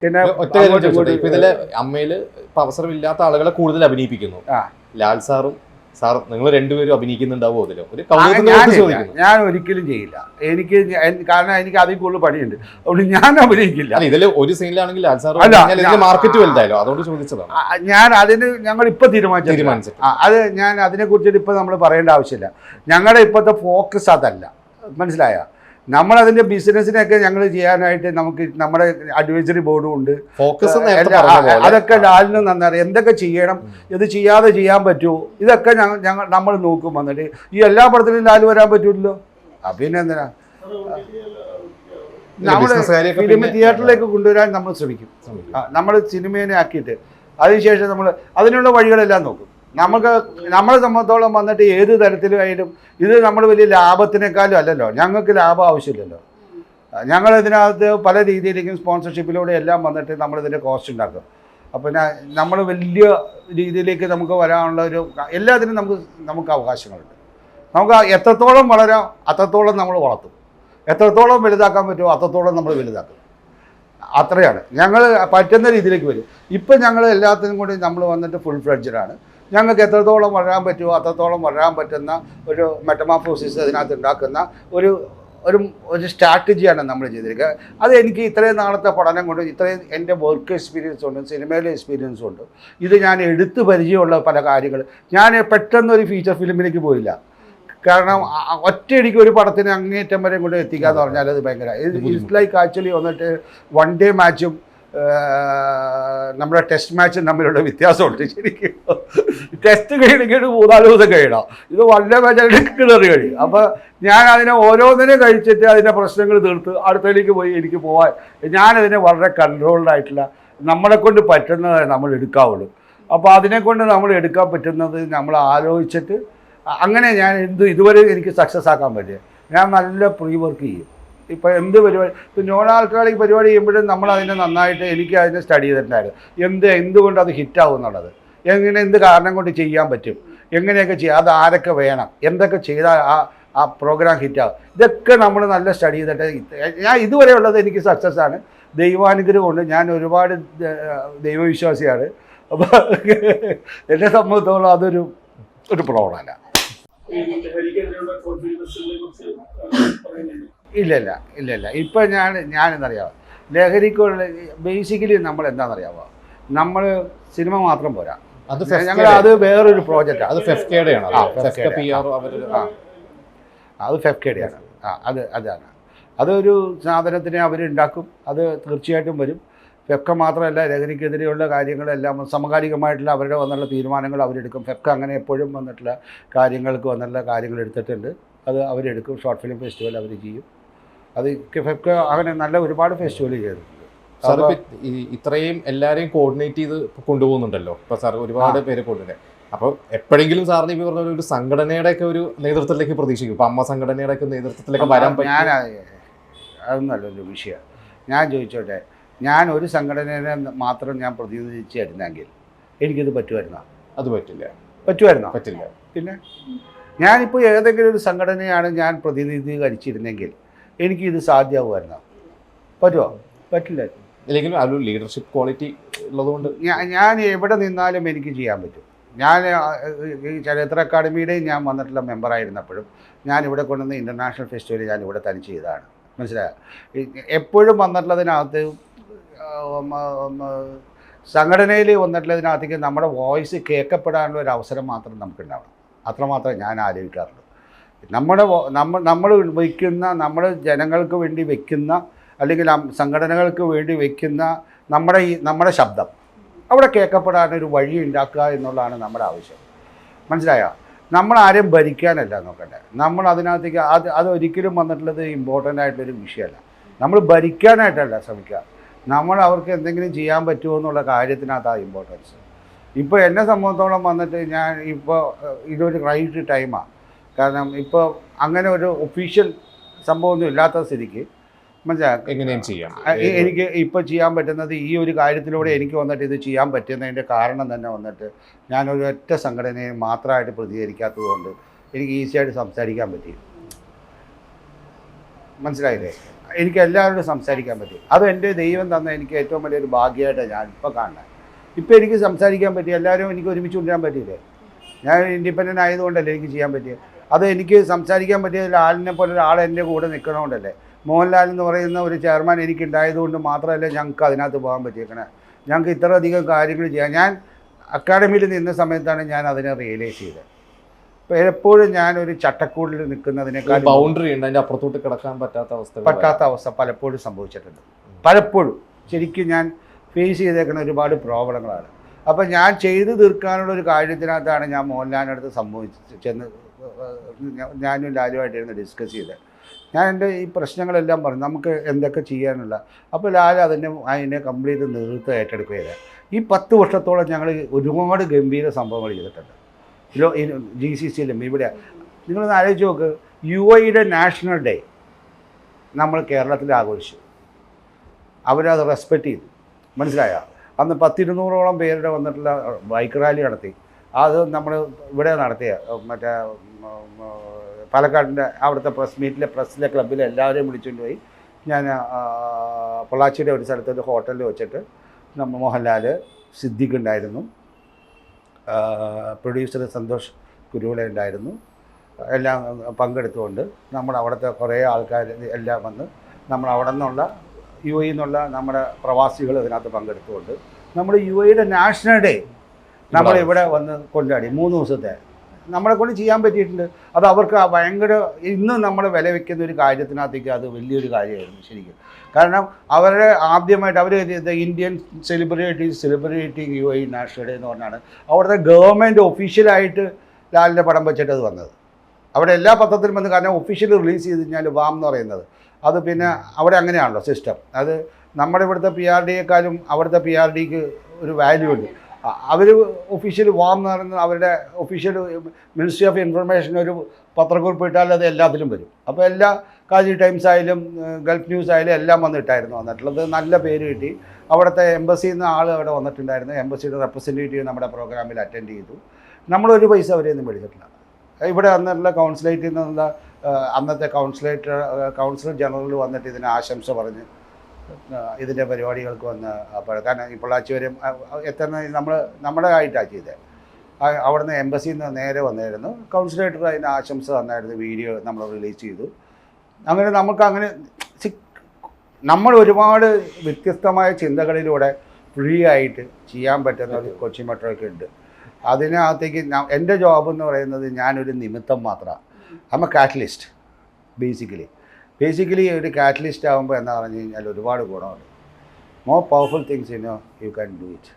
പിന്നെ ഒറ്റ ഇതില് അമ്മയില് ഇപ്പൊ അവസരമില്ലാത്ത ആളുകളെ കൂടുതൽ അഭിനയിപ്പിക്കുന്നു. ലാൽ സാറും സാറും നിങ്ങൾ രണ്ടുപേരും അഭിനയിക്കുന്നുണ്ടാവോ അതില്? ഞാൻ ഒരിക്കലും ചെയ്യില്ല. കാരണം എനിക്ക് അതിൽ കൂടുതൽ പണിയുണ്ട്, അതുകൊണ്ട് ഞാൻ അഭിനയിക്കില്ല. ഇതില് ഒരു സീനിലാണെങ്കിൽ ലാൽ സാർ മാർക്കറ്റ് വലുതായല്ലോ, അതുകൊണ്ട് ചോദിച്ചതാണ്. ഞാൻ അതിന് ഞങ്ങൾ ഇപ്പൊ തീരുമാനിച്ചു. അത് ഞാൻ അതിനെ കുറിച്ചിട്ട് ഇപ്പൊ നമ്മൾ പറയേണ്ട ആവശ്യമില്ല. ഞങ്ങളുടെ ഇപ്പോഴത്തെ ഫോക്കസ് അതല്ല, മനസ്സിലായ? നമ്മളതിന്റെ ബിസിനസ്സിനൊക്കെ ഞങ്ങൾ ചെയ്യാനായിട്ട് നമുക്ക് നമ്മുടെ അഡ്വൈസറി ബോർഡും ഉണ്ട്. അതൊക്കെ ലാലിന് നന്നറിയാം എന്തൊക്കെ ചെയ്യണം, ഇത് ചെയ്യാതെ ചെയ്യാൻ പറ്റുമോ, ഇതൊക്കെ നമ്മൾ നോക്കും. വന്നിട്ട് ഈ എല്ലാ പടത്തിലും ലാൽ വരാൻ പറ്റൂല്ലോ, പിന്നെ എന്തിനാ നമ്മൾ ഫിലിം തിയേറ്ററിലേക്ക് കൊണ്ടുവരാൻ നമ്മൾ ശ്രമിക്കും. നമ്മൾ സിനിമേനെ ആക്കിയിട്ട് അതിനുശേഷം നമ്മൾ അതിനുള്ള വഴികളെല്ലാം നോക്കും. നമ്മളെ സംബന്ധിച്ചോളം വന്നിട്ട് ഏത് തരത്തിലായാലും ഇത് നമ്മൾ വലിയ ലാഭത്തിനേക്കാളും അല്ലല്ലോ, ഞങ്ങൾക്ക് ലാഭം ആവശ്യമില്ലല്ലോ. ഞങ്ങളിതിനകത്ത് പല രീതിയിലേക്കും സ്പോൺസർഷിപ്പിലൂടെ എല്ലാം വന്നിട്ട് നമ്മളിതിൻ്റെ കോസ്റ്റ് ഉണ്ടാക്കും. അപ്പോൾ നമ്മൾ വലിയ രീതിയിലേക്ക് നമുക്ക് വരാനുള്ള ഒരു എല്ലാത്തിനും നമുക്ക് അവകാശങ്ങളുണ്ട്. നമുക്ക് എത്രത്തോളം വളരാം അത്രത്തോളം നമ്മൾ വളർത്തും, എത്രത്തോളം വലുതാക്കാൻ പറ്റുമോ അത്രത്തോളം നമ്മൾ വലുതാക്കും. അത്രയാണ് ഞങ്ങൾ പറ്റുന്ന രീതിയിലേക്ക് വരും. ഇപ്പം ഞങ്ങൾ എല്ലാത്തിനും കൂടി നമ്മൾ വന്നിട്ട് ഫുൾ ഫ്ലെഡ്ജഡാണ്. ഞങ്ങൾക്ക് എത്രത്തോളം വളരാൻ പറ്റുമോ അത്രത്തോളം വളരാൻ പറ്റുന്ന ഒരു മെറ്റമാഫോസിസ് അതിനകത്ത് ഉണ്ടാക്കുന്ന ഒരു സ്ട്രാറ്റജിയാണ് നമ്മൾ ചെയ്തിരിക്കുക. അത് എനിക്ക് ഇത്രയും നാളത്തെ പഠനം കൊണ്ട്, ഇത്രയും എൻ്റെ വർക്ക് എക്സ്പീരിയൻസ് ഉണ്ട്, സിനിമയിലെ എക്സ്പീരിയൻസ് ഉണ്ട്. ഇത് ഞാൻ എടുത്ത് പരിചയമുള്ള പല കാര്യങ്ങൾ. ഞാൻ പെട്ടെന്നൊരു ഫീച്ചർ ഫിലിമിലേക്ക് പോയില്ല. കാരണം ഒറ്റയടിക്ക് ഒരു പടത്തിന് അങ്ങേറ്റം വരെ കൊണ്ട് എത്തിക്കുക എന്ന് പറഞ്ഞാൽ അത് ഭയങ്കര ഇറ്റ്സ് ലൈക്ക് ആക്ച്വലി വന്നിട്ട് വൺ ഡേ മാച്ചും നമ്മുടെ ടെസ്റ്റ് മാച്ചും തമ്മിലുള്ള വ്യത്യാസമുണ്ട്. ശരിക്കും ടെസ്റ്റ് കഴിയണമെങ്കിൽ 3-4 ദിവസം കഴിയണം, ഇത് വൺ ഡേ മാച്ച് കിണറി കഴിയും. അപ്പോൾ ഞാൻ അതിനെ ഓരോന്നിനെ കഴിച്ചിട്ട് അതിൻ്റെ പ്രശ്നങ്ങൾ തീർത്ത് അടുത്തതിലേക്ക് പോയി എനിക്ക് പോകാൻ ഞാനതിനെ വളരെ കൺട്രോൾഡായിട്ടുള്ള നമ്മളെ കൊണ്ട് പറ്റുന്നത് നമ്മൾ എടുക്കാവുള്ളൂ. അപ്പോൾ അതിനെക്കൊണ്ട് നമ്മൾ എടുക്കാൻ പറ്റുന്നത് നമ്മൾ ആലോചിച്ചിട്ട് അങ്ങനെ ഞാൻ ഇതുവരെ എനിക്ക് സക്സസ് ആക്കാൻ പറ്റിയത് ഞാൻ നല്ല പ്രീ വർക്ക് ചെയ്യും. ഇപ്പോൾ എന്ത് പരിപാടി, ഇപ്പോൾ നോൺ ആൾക്കാളിക് പരിപാടി ചെയ്യുമ്പോഴും നമ്മൾ അതിനെ നന്നായിട്ട് എനിക്ക് അതിനെ സ്റ്റഡി ചെയ്തിട്ടുണ്ടായിരുന്നു. എന്തുകൊണ്ട് അത് ഹിറ്റാവും എന്നുള്ളത്, എന്ത് കാരണം കൊണ്ട് ചെയ്യാൻ പറ്റും, എങ്ങനെയൊക്കെ ചെയ്യാം, അത് ആരൊക്കെ വേണം, എന്തൊക്കെ ചെയ്താൽ ആ പ്രോഗ്രാം ഹിറ്റാവും, ഇതൊക്കെ നമ്മൾ നല്ല സ്റ്റഡി ചെയ്തിട്ട് ഞാൻ ഇതുവരെ ഉള്ളത് എനിക്ക് സക്സസ് ആണ്. ദൈവാനുഗ്രഹം കൊണ്ട് ഞാൻ ഒരുപാട് ദൈവവിശ്വാസിയാണ്. അപ്പോൾ എന്നെ സംബന്ധിച്ചോളം അതൊരു പ്രോബ്ലമല്ല. ഇല്ല ഇപ്പം ഞാനെന്നറിയാമോ, ലഹരിക്കുള്ള ബേസിക്കലി നമ്മൾ എന്താണെന്നറിയാമോ, നമ്മൾ സിനിമ മാത്രം പോരാ, അത് വേറൊരു പ്രോജക്റ്റാണ്. അത് ഫെഫ്കേഡയാണ്. അതാണ് അതൊരു സാധനത്തിനെ അവരുണ്ടാക്കും, അത് തീർച്ചയായിട്ടും വരും. ഫെഫ്ക മാത്രമല്ല, ലഹരിക്കെതിരെയുള്ള കാര്യങ്ങളെല്ലാം സമകാലികമായിട്ടുള്ള അവരുടെ വന്നുള്ള തീരുമാനങ്ങൾ അവരെടുക്കും. ഫെഫ്ക അങ്ങനെ എപ്പോഴും വന്നിട്ടുള്ള കാര്യങ്ങൾ എടുത്തിട്ടുണ്ട്, അത് അവരെടുക്കും. ഷോർട്ട് ഫിലിം ഫെസ്റ്റിവൽ അവർ ചെയ്യും. അത് ഫെഫ്ക അങ്ങനെ നല്ല ഒരുപാട് ഫെസ്റ്റിവൽ ചെയ്തിട്ടുണ്ട്. സാർ ഇത്രയും എല്ലാവരെയും കോർഡിനേറ്റ് ചെയ്ത് കൊണ്ടുപോകുന്നുണ്ടല്ലോ ഇപ്പോൾ സാർ, ഒരുപാട് പേര് കൊണ്ടുവരുന്നത്. അപ്പോൾ എപ്പോഴെങ്കിലും സാറിന് ഇപ്പോൾ പറഞ്ഞ ഒരു സംഘടനയുടെ ഒക്കെ ഒരു നേതൃത്വത്തിലേക്ക് പ്രതീക്ഷിക്കും, ഇപ്പം അമ്മ സംഘടനയുടെ ഒക്കെ നേതൃത്വത്തിലേക്ക് വരാൻ പറ്റും? അതൊന്നും നല്ലൊരു വിഷയമാണ്. ഞാൻ ചോദിച്ചോട്ടെ, ഞാൻ ഒരു സംഘടനയെ മാത്രം ഞാൻ പ്രതിനിധീകരിച്ചിരുന്നെങ്കിൽ എനിക്കിത് പറ്റുമായിരുന്നോ? അത് പറ്റില്ല. പിന്നെ ഞാനിപ്പോൾ ഏതെങ്കിലും ഒരു സംഘടനയാണ് ഞാൻ പ്രതിനിധീകരിച്ചിരുന്നെങ്കിൽ എനിക്കിത് സാധ്യമാകുമായിരുന്നോ? പറ്റുമോ? പറ്റില്ല. അല്ലെങ്കിൽ ഒരു ലീഡർഷിപ്പ് ക്വാളിറ്റി ഉള്ളതുകൊണ്ട് ഞാൻ എവിടെ നിന്നാലും എനിക്ക് ചെയ്യാൻ പറ്റും. ഞാൻ ചരിത്ര അക്കാദമിയുടെയും ഞാൻ വന്നിട്ടുള്ള മെമ്പറായിരുന്നപ്പോഴും ഞാൻ ഇവിടെ കൊണ്ടുവന്ന ഇൻ്റർനാഷണൽ ഫെസ്റ്റിവൽ ഞാൻ ഇവിടെ തനിച്ച് ചെയ്തതാണ്. മനസ്സിലായോ? എപ്പോഴും വന്നിട്ടുള്ളതിനകത്ത് സംഘടനയിൽ വന്നിട്ടുള്ളതിനകത്തേക്ക് നമ്മുടെ വോയിസ് കേൾക്കപ്പെടാനുള്ള ഒരു അവസരം മാത്രം നമുക്കുണ്ടാവണം. അത്രമാത്രമേ ഞാൻ ആലോചിക്കാറുള്ളൂ. നമ്മൾ വയ്ക്കുന്ന, നമ്മൾ ജനങ്ങൾക്ക് വേണ്ടി വയ്ക്കുന്ന, അല്ലെങ്കിൽ സംഘടനകൾക്ക് വേണ്ടി വയ്ക്കുന്ന നമ്മുടെ ശബ്ദം അവിടെ കേൾക്കപ്പെടാനൊരു വഴി ഉണ്ടാക്കുക എന്നുള്ളതാണ് നമ്മുടെ ആവശ്യം. മനസ്സിലായോ? നമ്മൾ ആരെയും ഭരിക്കാനല്ല നോക്കണ്ടേ, നമ്മൾ അതിനകത്തേക്ക് അതൊരിക്കലും വന്നിട്ടുള്ളത് ഇമ്പോർട്ടൻ്റ് ആയിട്ടുള്ളൊരു വിഷയമല്ല. നമ്മൾ ഭരിക്കാനായിട്ടല്ല ശ്രമിക്കുക, നമ്മൾ അവർക്ക് എന്തെങ്കിലും ചെയ്യാൻ പറ്റുമോ എന്നുള്ള കാര്യത്തിനകത്താണ് ഇമ്പോർട്ടൻസ്. ഇപ്പോൾ എന്നെ സംബന്ധിച്ചോളം വന്നിട്ട് ഞാൻ ഇപ്പോൾ ഇതൊരു റൈറ്റ് ടൈമാണ്. കാരണം ഇപ്പോൾ അങ്ങനെ ഒരു ഒഫീഷ്യൽ സംഭവമൊന്നും ഇല്ലാത്ത സ്ഥിതിക്ക് എങ്ങനെയും ചെയ്യാം. എനിക്ക് ഇപ്പോൾ ചെയ്യാൻ പറ്റുന്നത് ഈ ഒരു കാര്യത്തിലൂടെ എനിക്ക് വന്നിട്ട് ഇത് ചെയ്യാൻ പറ്റുന്നതിൻ്റെ കാരണം തന്നെ വന്നിട്ട് ഞാനൊരു ഒറ്റ സംഘടനയെ മാത്രമായിട്ട് പ്രതികരിക്കാത്തത് കൊണ്ട് എനിക്ക് ഈസിയായിട്ട് സംസാരിക്കാൻ പറ്റി. മനസ്സിലായില്ലേ? എനിക്ക് എല്ലാവരോടും സംസാരിക്കാൻ പറ്റും. അത് എൻ്റെ ദൈവം തന്ന എനിക്ക് ഏറ്റവും വലിയൊരു ഭാഗ്യമായിട്ടാണ് ഞാൻ ഇപ്പോൾ കാണുന്നത്. ഇപ്പോൾ എനിക്ക് സംസാരിക്കാൻ പറ്റി, എല്ലാവരും എനിക്ക് ഒരുമിച്ച് കൊണ്ടുവരാൻ പറ്റിയില്ലേ. ഞാൻ ഇൻഡിപെൻഡൻ്റ് ആയതുകൊണ്ടല്ലേ എനിക്ക് ചെയ്യാൻ പറ്റിയത്. അത് എനിക്ക് സംസാരിക്കാൻ പറ്റിയ ലാലിനെ പോലെ ഒരാൾ എൻ്റെ കൂടെ നിൽക്കണതുകൊണ്ടല്ലേ. മോഹൻലാൽ എന്ന് പറയുന്ന ഒരു ചെയർമാൻ എനിക്ക് ഉണ്ടായതുകൊണ്ട് മാത്രമല്ല ഞങ്ങൾക്ക് അതിനകത്ത് പോകാൻ പറ്റിയേക്കണേ. ഞങ്ങൾക്ക് ഇത്ര അധികം കാര്യങ്ങൾ ചെയ്യാം. ഞാൻ അക്കാഡമിയിൽ നിന്ന സമയത്താണ് ഞാൻ അതിനെ റിയലൈസ് ചെയ്തത്. അപ്പോൾ എപ്പോഴും ഞാനൊരു ചട്ടക്കൂടിൽ നിൽക്കുന്നതിനേക്കാൾ ബൗണ്ടറി ഉണ്ട്, അതിൻ്റെ അപ്പുറത്തോട്ട് കിടക്കാൻ പറ്റാത്ത അവസ്ഥ പലപ്പോഴും സംഭവിച്ചിട്ടുണ്ട്. പലപ്പോഴും ശരിക്കും ഞാൻ ഫേസ് ചെയ്തേക്കുന്ന ഒരുപാട് പ്രോബ്ലങ്ങളാണ്. അപ്പോൾ ഞാൻ ചെയ്തു തീർക്കാനുള്ള ഒരു കാര്യത്തിനകത്താണ് ഞാൻ മോഹൻലാലിൻ്റെ അടുത്ത് ചെന്ന് ഞാനും ലാലുമായിട്ടിരുന്ന് ഡിസ്കസ് ചെയ്തത്. ഞാൻ എൻ്റെ ഈ പ്രശ്നങ്ങളെല്ലാം പറഞ്ഞു നമുക്ക് എന്തൊക്കെ ചെയ്യാനുള്ള. അപ്പോൾ ലാൽ അതിനെ കംപ്ലീറ്റ് നേതൃത്വം ഏറ്റെടുക്കുകയില്ല. ഈ 10 വർഷത്തോളം ഞങ്ങൾ ഒരുപാട് ഗംഭീര സംഭവങ്ങൾ ചെയ്തിട്ടുണ്ട്. GCCയിലും ഇവിടെ നിങ്ങളൊന്ന് ആലോചിച്ച് നോക്ക്. UAEയുടെ നാഷണൽ ഡേ നമ്മൾ കേരളത്തിൽ ആഘോഷിച്ചു. അവരത് റെസ്പെക്റ്റ് ചെയ്തു. മനസ്സിലായോ? അന്ന് 100-200ഓളം പേരുടെ വന്നിട്ടുള്ള ബൈക്ക് റാലി നടത്തി. അത് നമ്മൾ ഇവിടെ നടത്തിയ മറ്റേ പാലക്കാടിൻ്റെ അവിടുത്തെ പ്രസ്സിലെ ക്ലബ്ബിലെ എല്ലാവരെയും വിളിച്ചുകൊണ്ട് പോയി. ഞാൻ പൊള്ളാച്ചിയുടെ ഒരു സ്ഥലത്ത് ഒരു ഹോട്ടലിൽ വെച്ചിട്ട് മോഹൻലാൽ, സിദ്ദിഖ് ഉണ്ടായിരുന്നു, പ്രൊഡ്യൂസർ സന്തോഷ് കുരുവിള ഉണ്ടായിരുന്നു. എല്ലാം പങ്കെടുത്തുകൊണ്ട് നമ്മൾ അവിടുത്തെ കുറേ ആൾക്കാർ എല്ലാം വന്ന് നമ്മൾ അവിടെ നിന്നുള്ള UAE എന്നുള്ള നമ്മുടെ പ്രവാസികൾ ഇതിനകത്ത് പങ്കെടുത്തുകൊണ്ട് നമ്മൾ UAEയുടെ നാഷണൽ ഡേ നമ്മളിവിടെ വന്ന് കൊണ്ടാടി 3 ദിവസത്തെ നമ്മളെ കൊണ്ട് ചെയ്യാൻ പറ്റിയിട്ടുണ്ട്. അത് അവർക്ക് ഭയങ്കര ഇന്ന് നമ്മൾ വില വയ്ക്കുന്ന ഒരു കാര്യത്തിനകത്തേക്ക് അത് വലിയൊരു കാര്യമായിരുന്നു ശരിക്കും. കാരണം അവരുടെ ആദ്യമായിട്ട് അവർ Indian celebrating UAE national day എന്ന് പറഞ്ഞാണ് അവിടുത്തെ ഗവൺമെൻറ് ഒഫീഷ്യലായിട്ട് ലാലിൻ്റെ പടം വെച്ചിട്ട് അത് വന്നത്. അവിടെ എല്ലാ പത്രത്തിലും വന്ന്, കാരണം ഒഫീഷ്യൽ റിലീസ് ചെയ്ത് കഴിഞ്ഞാൽ വാം എന്ന് പറയുന്നത് അത് പിന്നെ അവിടെ അങ്ങനെയാണല്ലോ സിസ്റ്റം. അത് നമ്മുടെ ഇവിടുത്തെ PRDയെക്കാളും അവിടുത്തെ PRDക്ക് ഒരു വാല്യൂ ഉണ്ട്. അവർ ഒഫീഷ്യൽ വാം എന്ന് പറയുന്നത് അവരുടെ ഒഫീഷ്യൽ മിനിസ്ട്രി ഓഫ് ഇൻഫർമേഷൻ ഒരു പത്രക്കുറിപ്പ് ഇട്ടാൽ അത് എല്ലാത്തിലും വരും. അപ്പോൾ എല്ലാ കാജി ടൈംസ് ആയാലും ഗൾഫ് ന്യൂസ് ആയാലും എല്ലാം വന്നിട്ടായിരുന്നു വന്നിട്ടുള്ളത്. നല്ല പേര് കിട്ടി. അവിടുത്തെ എംബസിയിൽ നിന്ന് ആൾ അവിടെ വന്നിട്ടുണ്ടായിരുന്നു. എംബസിയുടെ റെപ്രസെൻറ്റേറ്റീവ് നമ്മുടെ പ്രോഗ്രാമിൽ അറ്റൻഡ് ചെയ്തു. നമ്മളൊരു പൈസ അവരെയൊന്നും മേടിച്ചിട്ടില്ല. ഇവിടെ വന്നിട്ടുള്ള കൗൺസിലേറ്റിൽ നിന്നുള്ള അന്നത്തെ കൗൺസിലർ ജനറൽ വന്നിട്ട് ഇതിന് ആശംസ പറഞ്ഞ് ഇതിൻ്റെ പരിപാടികൾക്ക് വന്ന്. അപ്പോൾ കാരണം ഈ പൊള്ളാച്ചി വരെയും എത്ര നമ്മുടെ ആയിട്ടാണ് ചെയ്തത്. അവിടുന്ന് എംബസിയിൽ നിന്ന് നേരെ വന്നായിരുന്നു. കൗൺസിലേറ്റർ അതിന് ആശംസ തന്നായിരുന്നു. വീഡിയോ നമ്മൾ റിലീസ് ചെയ്തു. അങ്ങനെ നമുക്ക് നമ്മൾ ഒരുപാട് വ്യത്യസ്തമായ ചിന്തകളിലൂടെ ഫ്രീ ആയിട്ട് ചെയ്യാൻ പറ്റുന്ന ഒരു കൊച്ചി മെട്രോയൊക്കെ ഉണ്ട്. അതിനകത്തേക്ക് എൻ്റെ ജോബ് എന്ന് പറയുന്നത് ഞാനൊരു നിമിത്തം മാത്രമാണ്. I M A catalyst basically ഒരു കാറ്റലിസ്റ്റ് ആകുമ്പോൾ എന്താ പറഞ്ഞു കഴിഞ്ഞാൽ ഒരുപാട് ഗുണമുണ്ട്. More powerful things you can do it.